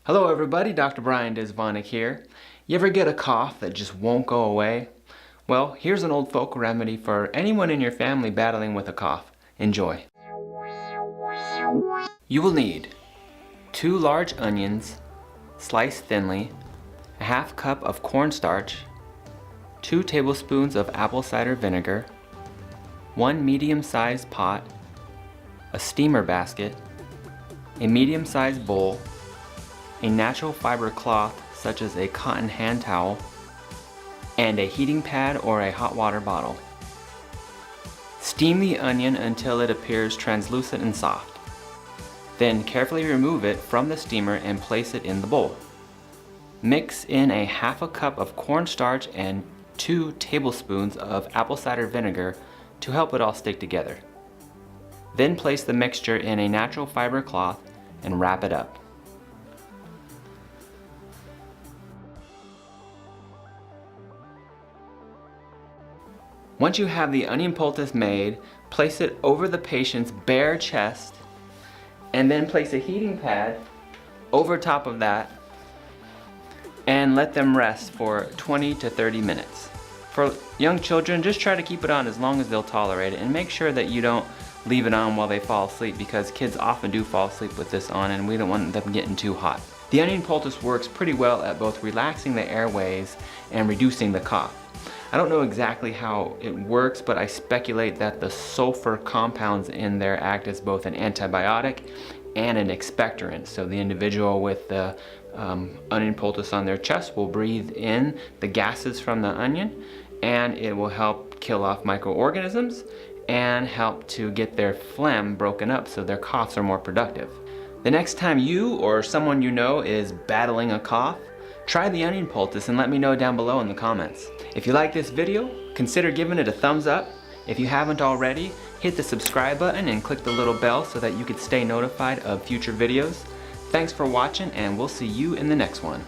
Hello everybody, Dr. Brian Disvonic here. You ever get a cough that just won't go away? Well, here's an old folk remedy for anyone in your family battling with a cough. Enjoy. You will need 2 large onions, sliced thinly, a ½ cup of cornstarch, 2 tablespoons of apple cider vinegar, 1 medium-sized pot, a steamer basket, a medium-sized bowl, a natural fiber cloth such as a cotton hand towel, and a heating pad or a hot water bottle. Steam the onion until it appears translucent and soft. Then carefully remove it from the steamer and place it in the bowl. Mix in a ½ cup of cornstarch and 2 tablespoons of apple cider vinegar to help it all stick together. Then place the mixture in a natural fiber cloth and wrap it up. Once you have the onion poultice made, place it over the patient's bare chest and then place a heating pad over top of that and let them rest for 20 to 30 minutes. For young children, just try to keep it on as long as they'll tolerate it, and make sure that you don't leave it on while they fall asleep, because kids often do fall asleep with this on and we don't want them getting too hot. The onion poultice works pretty well at both relaxing the airways and reducing the cough. I don't know exactly how it works, but I speculate that the sulfur compounds in there act as both an antibiotic and an expectorant. So the individual with the onion poultice on their chest will breathe in the gases from the onion, and it will help kill off microorganisms and help to get their phlegm broken up so their coughs are more productive. The next time you or someone you know is battling a cough, try the onion poultice and let me know down below in the comments. If you like this video, consider giving it a thumbs up. If you haven't already, hit the subscribe button and click the little bell so that you can stay notified of future videos. Thanks for watching, and we'll see you in the next one.